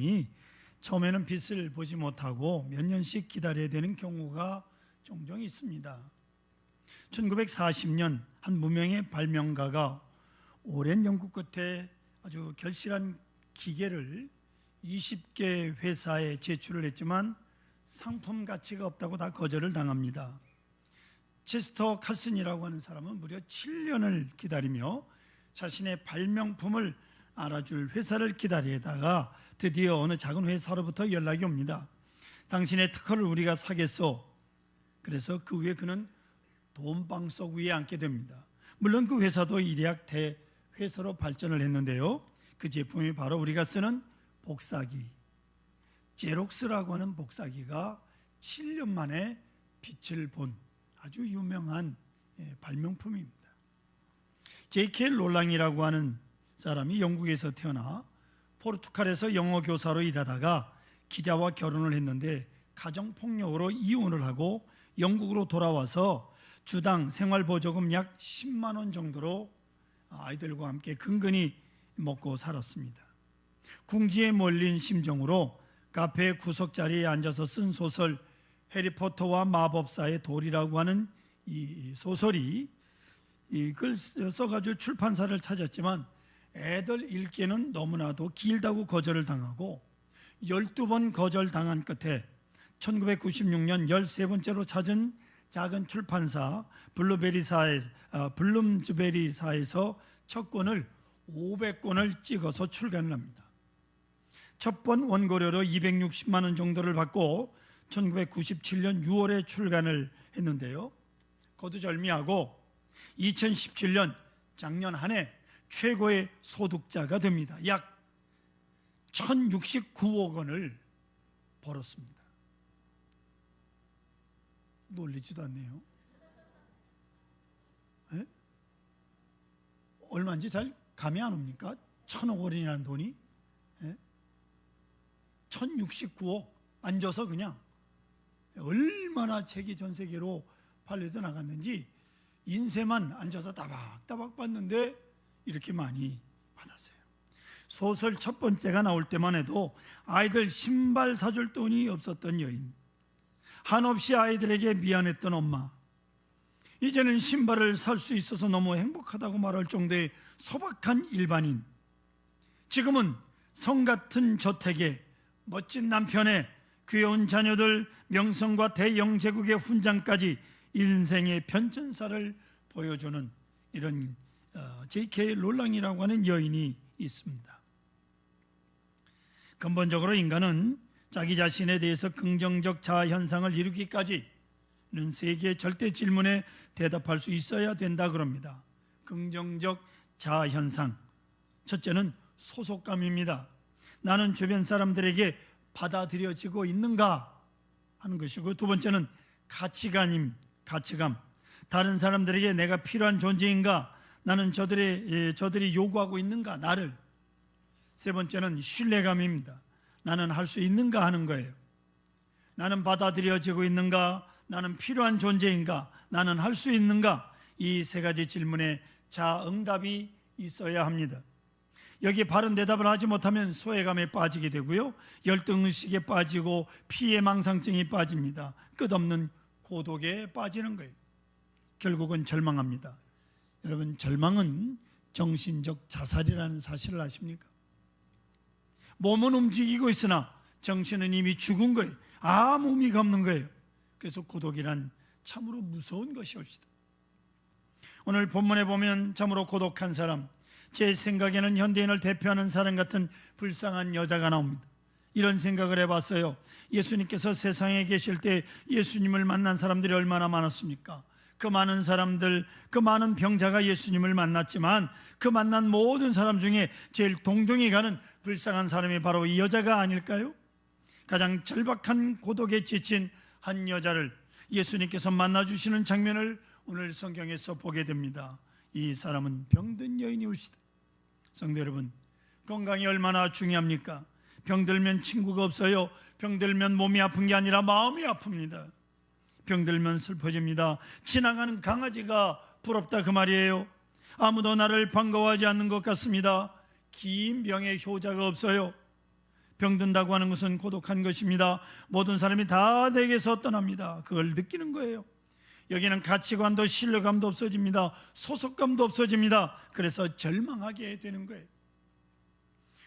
보니 처음에는 빛을 보지 못하고 몇 년씩 기다려야 되는 경우가 종종 있습니다. 1940년 한 무명의 발명가가 오랜 연구 끝에 아주 결실한 기계를 20개 회사에 제출을 했지만 상품 가치가 없다고 다 거절을 당합니다. 체스터 칼슨이라고 하는 사람은 무려 7년을 기다리며 자신의 발명품을 알아줄 회사를 기다리다가 드디어 어느 작은 회사로부터 연락이 옵니다. 당신의 특허를 우리가 사겠소. 그래서 그 후에 그는 돈방석 위에 앉게 됩니다. 물론 그 회사도 일약 대회사로 발전을 했는데요, 그 제품이 바로 우리가 쓰는 복사기, 제록스라고 하는 복사기가 7년 만에 빛을 본 아주 유명한 발명품입니다. J.K. 롤랑이라고 하는 사람이 영국에서 태어나 포르투갈에서 영어 교사로 일하다가 기자와 결혼을 했는데 가정폭력으로 이혼을 하고 영국으로 돌아와서 주당 생활보조금 약 10만 원 정도로 아이들과 함께 근근히 먹고 살았습니다. 궁지에 몰린 심정으로 카페 구석자리에 앉아서 쓴 소설 해리포터와 마법사의 돌이라고 하는 이 소설이 이걸 써가지고 출판사를 찾았지만 애들 읽기에는 너무나도 길다고 거절을 당하고 12번 거절당한 끝에 1996년 13번째로 찾은 작은 출판사 블룸즈베리사에서 첫 권을 500권을 찍어서 출간을 합니다. 첫 번 원고료로 260만 원 정도를 받고 1997년 6월에 출간을 했는데요, 거두절미하고 2017년 작년 한 해 최고의 소득자가 됩니다. 약 1069억 원을 벌었습니다. 놀리지도 않네요. 네? 얼마인지 잘 감이 안 옵니까? 1000억 원이라는 돈이? 네? 1069억 앉아서 그냥 얼마나 책이 전 세계로 팔려져 나갔는지 인쇄만 앉아서 따박따박 봤는데 이렇게 많이 받았어요. 소설 첫 번째가 나올 때만 해도 아이들 신발 사줄 돈이 없었던 여인, 한없이 아이들에게 미안했던 엄마, 이제는 신발을 살 수 있어서 너무 행복하다고 말할 정도의 소박한 일반인, 지금은 성 같은 저택에 멋진 남편에 귀여운 자녀들, 명성과 대영제국의 훈장까지 인생의 편천사를 보여주는 이런 J.K. 롤랑이라고 하는 여인이 있습니다. 근본적으로 인간은 자기 자신에 대해서 긍정적 자아 현상을 이루기까지는 세 개의 절대 질문에 대답할 수 있어야 된다 그럽니다. 긍정적 자아 현상, 첫째는 소속감입니다. 나는 주변 사람들에게 받아들여지고 있는가 하는 것이고, 두 번째는 가치감, 다른 사람들에게 내가 필요한 존재인가, 나는 저들이 요구하고 있는가 나를. 세 번째는 신뢰감입니다. 나는 할 수 있는가 하는 거예요. 나는 받아들여지고 있는가, 나는 필요한 존재인가, 나는 할 수 있는가. 이 세 가지 질문에 자응답이 있어야 합니다. 여기에 바른 대답을 하지 못하면 소외감에 빠지게 되고요, 열등의식에 빠지고 피해망상증이 빠집니다. 끝없는 고독에 빠지는 거예요. 결국은 절망합니다. 여러분, 절망은 정신적 자살이라는 사실을 아십니까? 몸은 움직이고 있으나 정신은 이미 죽은 거예요. 아무 의미가 없는 거예요. 그래서 고독이란 참으로 무서운 것이옵시다. 오늘 본문에 보면 참으로 고독한 사람, 제 생각에는 현대인을 대표하는 사람 같은 불쌍한 여자가 나옵니다. 이런 생각을 해봤어요. 예수님께서 세상에 계실 때 예수님을 만난 사람들이 얼마나 많았습니까? 그 많은 사람들, 그 많은 병자가 예수님을 만났지만 그 만난 모든 사람 중에 제일 동정이 가는 불쌍한 사람이 바로 이 여자가 아닐까요? 가장 절박한 고독에 지친 한 여자를 예수님께서 만나주시는 장면을 오늘 성경에서 보게 됩니다. 이 사람은 병든 여인이옵시다. 성도 여러분, 건강이 얼마나 중요합니까? 병들면 친구가 없어요. 병들면 몸이 아픈 게 아니라 마음이 아픕니다. 병들면 슬퍼집니다. 지나가는 강아지가 부럽다 그 말이에요. 아무도 나를 반가워하지 않는 것 같습니다. 긴 병에 효자가 없어요. 병든다고 하는 것은 고독한 것입니다. 모든 사람이 다 내게서 떠납니다. 그걸 느끼는 거예요. 여기는 가치관도 신뢰감도 없어집니다. 소속감도 없어집니다. 그래서 절망하게 되는 거예요.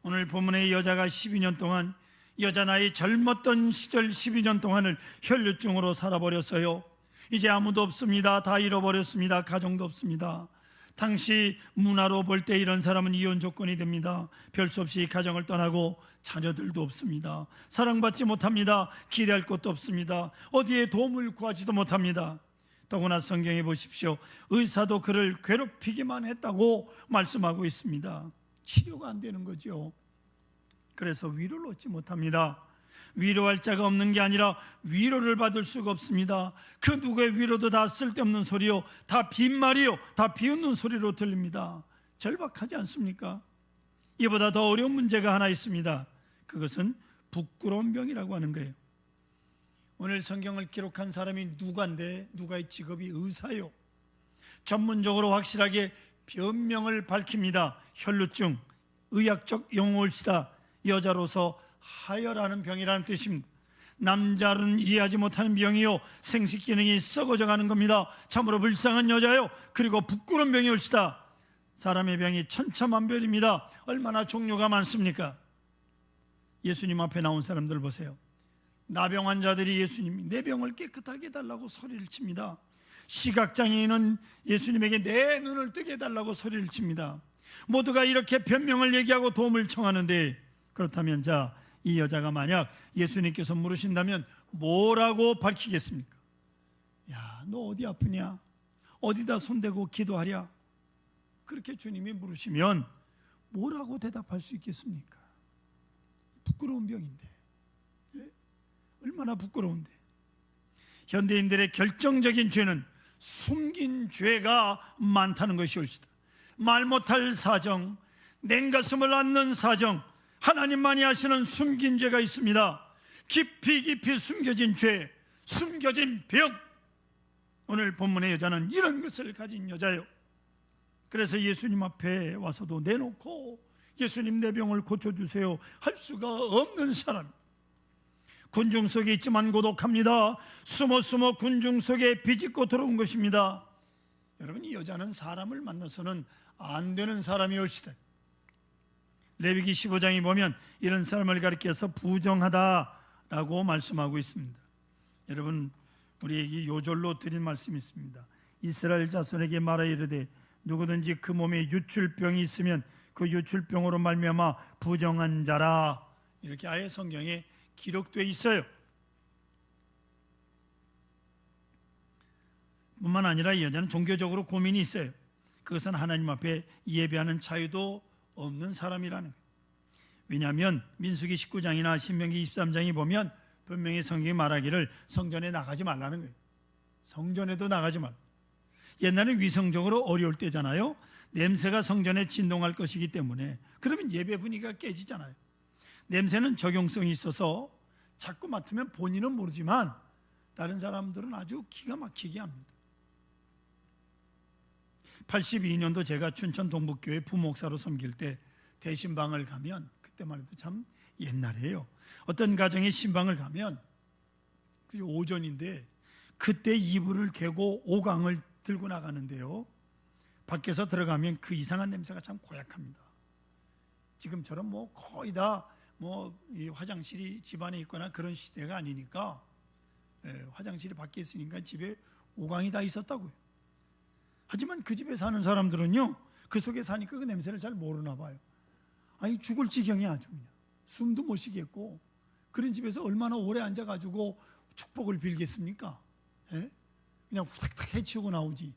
오늘 본문의 여자가 12년 동안, 여자 나이 젊었던 시절 12년 동안을 혈류증으로 살아버렸어요. 이제 아무도 없습니다. 다 잃어버렸습니다. 가정도 없습니다. 당시 문화로 볼 때 이런 사람은 이혼 조건이 됩니다. 별 수 없이 가정을 떠나고 자녀들도 없습니다. 사랑받지 못합니다. 기대할 것도 없습니다. 어디에 도움을 구하지도 못합니다. 더구나 성경에 보십시오. 의사도 그를 괴롭히기만 했다고 말씀하고 있습니다. 치료가 안 되는 거죠. 그래서 위로를 얻지 못합니다. 위로할 자가 없는 게 아니라 위로를 받을 수가 없습니다. 그 누구의 위로도 다 쓸데없는 소리요, 다 빈말이요, 다 비웃는 소리로 들립니다. 절박하지 않습니까? 이보다 더 어려운 문제가 하나 있습니다. 그것은 부끄러운 병이라고 하는 거예요. 오늘 성경을 기록한 사람이 누가인데, 누가의 직업이 의사요. 전문적으로 확실하게 변명을 밝힙니다. 혈루증, 의학적 용어일시다. 여자로서 하여라는 병이라는 뜻입니다. 남자는 이해하지 못하는 병이요, 생식 기능이 썩어져 가는 겁니다. 참으로 불쌍한 여자요. 그리고 부끄러운 병이 올시다. 사람의 병이 천차만별입니다. 얼마나 종류가 많습니까? 예수님 앞에 나온 사람들 보세요. 나병 환자들이 예수님, 내 병을 깨끗하게 해달라고 소리를 칩니다. 시각장애인은 예수님에게 내 눈을 뜨게 해달라고 소리를 칩니다. 모두가 이렇게 변명을 얘기하고 도움을 청하는데, 그렇다면 자, 이 여자가 만약 예수님께서 물으신다면 뭐라고 밝히겠습니까? 야, 너 어디 아프냐? 어디다 손대고 기도하랴? 그렇게 주님이 물으시면 뭐라고 대답할 수 있겠습니까? 부끄러운 병인데, 얼마나 부끄러운데. 현대인들의 결정적인 죄는 숨긴 죄가 많다는 것이올시다. 말 못할 사정, 냉가슴을 앓는 사정, 하나님만이 아시는 숨긴 죄가 있습니다. 깊이 깊이 숨겨진 죄, 숨겨진 병. 오늘 본문의 여자는 이런 것을 가진 여자요. 그래서 예수님 앞에 와서도 내놓고 예수님 내 병을 고쳐주세요 할 수가 없는 사람. 군중 속에 있지만 고독합니다. 숨어 군중 속에 비집고 들어온 것입니다. 여러분, 이 여자는 사람을 만나서는 안 되는 사람이올시다. 레위기 15장에 보면 이런 사람을 가리켜서 부정하다라고 말씀하고 있습니다. 여러분, 우리에게 요절로 드린 말씀이 있습니다. 이스라엘 자손에게 말하 이르되 누구든지 그 몸에 유출병이 있으면 그 유출병으로 말미암아 부정한 자라. 이렇게 아예 성경에 기록되어 있어요. 뿐만 아니라 이 여자는 종교적으로 고민이 있어요. 그것은 하나님 앞에 예배하는 자유도 없는 사람이라는 거예요. 왜냐하면 민수기 19장이나 신명기 23장에 보면 분명히 성경이 말하기를 성전에 나가지 말라는 거예요. 성전에도 나가지 말. 옛날에 위성적으로 어려울 때잖아요. 냄새가 성전에 진동할 것이기 때문에. 그러면 예배 분위기가 깨지잖아요. 냄새는 적용성이 있어서 자꾸 맡으면 본인은 모르지만 다른 사람들은 아주 기가 막히게 합니다. 82년도 제가 춘천 동북교회 부목사로 섬길 때 대신방을 가면, 그때만 해도 참 옛날이에요. 어떤 가정에 신방을 가면 그 오전인데 그때 이불을 개고 오강을 들고 나가는데요, 밖에서 들어가면 그 이상한 냄새가 참 고약합니다. 지금처럼 뭐 거의 다 이 화장실이 집안에 있거나 그런 시대가 아니니까, 화장실이 밖에 있으니까 집에 오강이 다 있었다고요. 하지만 그 집에 사는 사람들은요, 그 속에 사니까 그 냄새를 잘 모르나 봐요. 아니, 죽을 지경이 아주 그냥 숨도 못 쉬겠고, 그런 집에서 얼마나 오래 앉아가지고 축복을 빌겠습니까? 그냥 후닥닥 해치우고 나오지.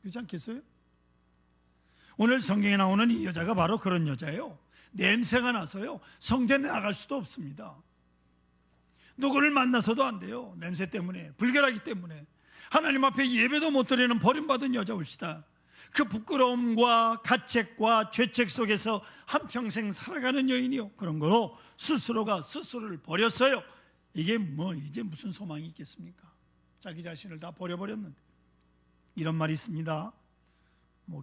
그렇지 않겠어요? 오늘 성경에 나오는 이 여자가 바로 그런 여자예요. 냄새가 나서요, 성전에 나갈 수도 없습니다. 누구를 만나서도 안 돼요. 냄새 때문에, 불결하기 때문에. 하나님 앞에 예배도 못 드리는 버림받은 여자올시다. 그 부끄러움과 가책과 죄책 속에서 한평생 살아가는 여인이요, 그런 거로 스스로가 스스로를 버렸어요. 이게 이제 무슨 소망이 있겠습니까? 자기 자신을 다 버려버렸는데. 이런 말이 있습니다.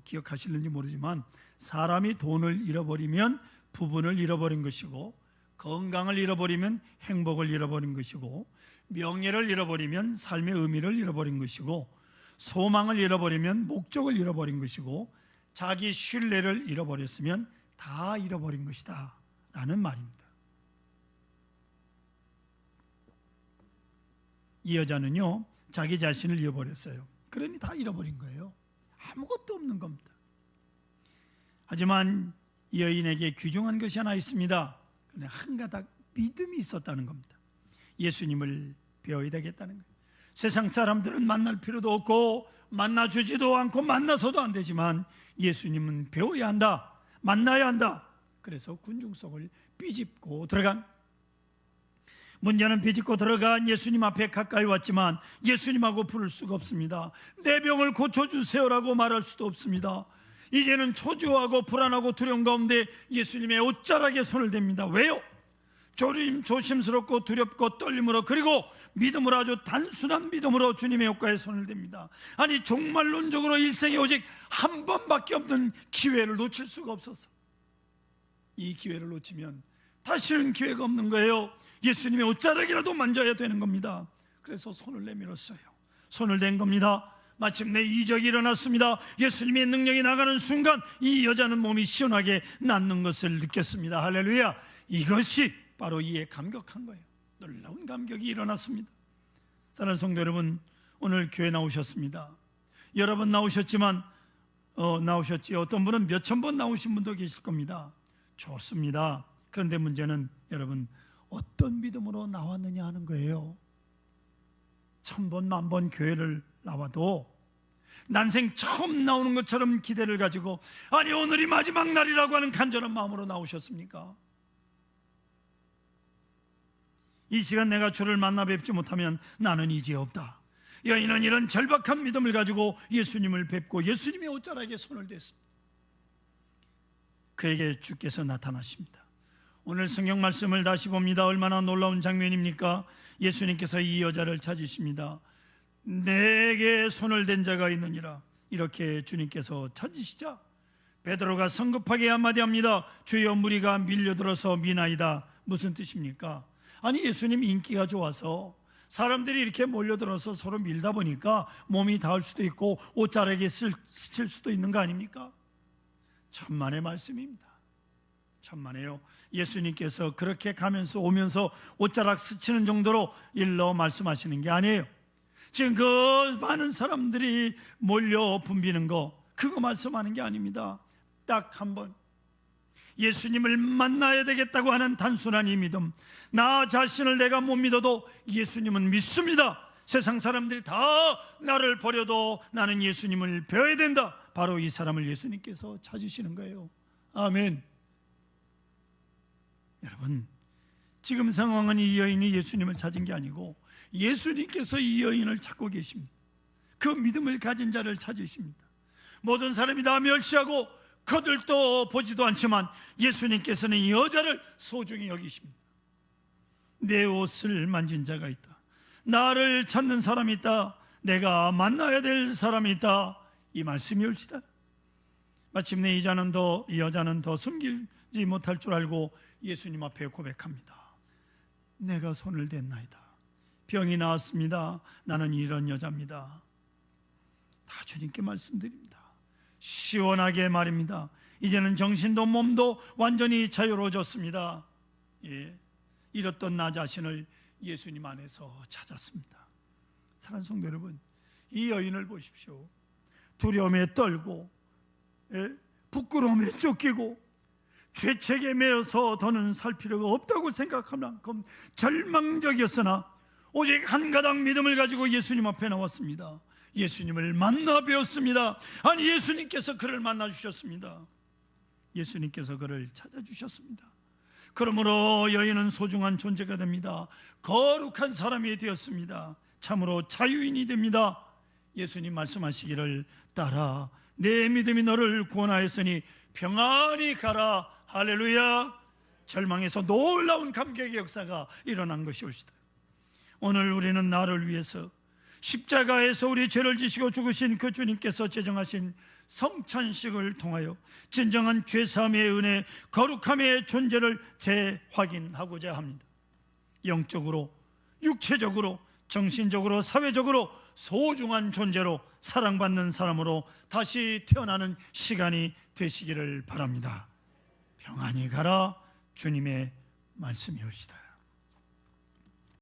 기억하실는지 모르지만, 사람이 돈을 잃어버리면 부분을 잃어버린 것이고, 건강을 잃어버리면 행복을 잃어버린 것이고, 명예를 잃어버리면 삶의 의미를 잃어버린 것이고, 소망을 잃어버리면 목적을 잃어버린 것이고, 자기 신뢰를 잃어버렸으면 다 잃어버린 것이다 라는 말입니다. 이 여자는요, 자기 자신을 잃어버렸어요. 그러니 다 잃어버린 거예요. 아무것도 없는 겁니다. 하지만 이 여인에게 귀중한 것이 하나 있습니다. 그런데 한 가닥 믿음이 있었다는 겁니다. 예수님을 배워야 되겠다는 거예요. 세상 사람들은 만날 필요도 없고 만나주지도 않고 만나서도 안 되지만 예수님은 배워야 한다, 만나야 한다. 그래서 군중속을 비집고 들어간, 문제는 비집고 들어간 예수님 앞에 가까이 왔지만 예수님하고 부를 수가 없습니다. 내 병을 고쳐주세요라고 말할 수도 없습니다. 이제는 초조하고 불안하고 두려운 가운데 예수님의 옷자락에 손을 댑니다. 왜요? 조심스럽고 두렵고 떨림으로, 그리고 믿음으로, 아주 단순한 믿음으로 주님의 옷가에 손을 댑니다. 아니, 종말론적으로 일생에 오직 한 번밖에 없는 기회를 놓칠 수가 없었어. 이 기회를 놓치면 다시는 기회가 없는 거예요. 예수님의 옷자락이라도 만져야 되는 겁니다. 그래서 손을 내밀었어요. 손을 댄 겁니다. 마침내 이적이 일어났습니다. 예수님의 능력이 나가는 순간 이 여자는 몸이 시원하게 낫는 것을 느꼈습니다. 할렐루야. 이것이 바로 이에 감격한 거예요. 놀라운 감격이 일어났습니다. 사랑하는 성도 여러분, 오늘 교회 나오셨습니다. 여러 번 나오셨지만 나오셨지, 어떤 분은 몇천 번 나오신 분도 계실 겁니다. 좋습니다. 그런데 문제는 여러분, 어떤 믿음으로 나왔느냐 하는 거예요. 1000번, 10,000번 교회를 나와도 난생 처음 나오는 것처럼 기대를 가지고, 아니 오늘이 마지막 날이라고 하는 간절한 마음으로 나오셨습니까? 이 시간 내가 주를 만나 뵙지 못하면 나는 이제 없다. 여인은 이런 절박한 믿음을 가지고 예수님을 뵙고 예수님의 옷자락에 손을 댔습니다. 그에게 주께서 나타나십니다. 오늘 성경 말씀을 다시 봅니다. 얼마나 놀라운 장면입니까? 예수님께서 이 여자를 찾으십니다. 내게 손을 댄 자가 있느니라. 이렇게 주님께서 찾으시자 베드로가 성급하게 한마디 합니다. 주여, 무리가 밀려들어서 미나이다. 무슨 뜻입니까? 아니, 예수님 인기가 좋아서 사람들이 이렇게 몰려들어서 서로 밀다 보니까 몸이 닿을 수도 있고 옷자락에 스칠 수도 있는 거 아닙니까? 천만의 말씀입니다. 천만에요. 예수님께서 그렇게 가면서 오면서 옷자락 스치는 정도로 일러 말씀하시는 게 아니에요. 지금 그 많은 사람들이 몰려 붐비는 거, 그거 말씀하는 게 아닙니다. 딱 한 번 예수님을 만나야 되겠다고 하는 단순한 이 믿음, 나 자신을 내가 못 믿어도 예수님은 믿습니다. 세상 사람들이 다 나를 버려도 나는 예수님을 배워야 된다. 바로 이 사람을 예수님께서 찾으시는 거예요. 아멘. 여러분, 지금 상황은 이 여인이 예수님을 찾은 게 아니고 예수님께서 이 여인을 찾고 계십니다. 그 믿음을 가진 자를 찾으십니다. 모든 사람이 다 멸시하고 거들떠 보지도 않지만 예수님께서는 이 여자를 소중히 여기십니다. 내 옷을 만진 자가 있다. 나를 찾는 사람이 있다. 내가 만나야 될 사람이 있다. 이 말씀이 옳시다. 마침내 이 여자는 더 숨기지 못할 줄 알고 예수님 앞에 고백합니다. 내가 손을 댔나이다. 병이 나았습니다. 나는 이런 여자입니다. 다 주님께 말씀드립니다. 시원하게 말입니다. 이제는 정신도 몸도 완전히 자유로워졌습니다. 예, 잃었던 나 자신을 예수님 안에서 찾았습니다. 사랑하는 성도 여러분, 이 여인을 보십시오. 두려움에 떨고, 부끄러움에 쫓기고, 죄책에 매여서 더는 살 필요가 없다고 생각할 만큼 절망적이었으나 오직 한 가닥 믿음을 가지고 예수님 앞에 나왔습니다. 예수님을 만나 뵈었습니다. 아니, 예수님께서 그를 만나 주셨습니다. 예수님께서 그를 찾아주셨습니다. 그러므로 여인은 소중한 존재가 됩니다. 거룩한 사람이 되었습니다. 참으로 자유인이 됩니다. 예수님 말씀하시기를, 따라 내 믿음이 너를 구원하였으니 평안히 가라. 할렐루야. 절망에서 놀라운 감격의 역사가 일어난 것이 옳시다. 오늘 우리는 나를 위해서 십자가에서 우리 죄를 지시고 죽으신 그 주님께서 제정하신 성찬식을 통하여 진정한 죄사함의 은혜, 거룩함의 존재를 재확인하고자 합니다. 영적으로, 육체적으로, 정신적으로, 사회적으로 소중한 존재로 사랑받는 사람으로 다시 태어나는 시간이 되시기를 바랍니다. 평안히 가라. 주님의 말씀이옵시다.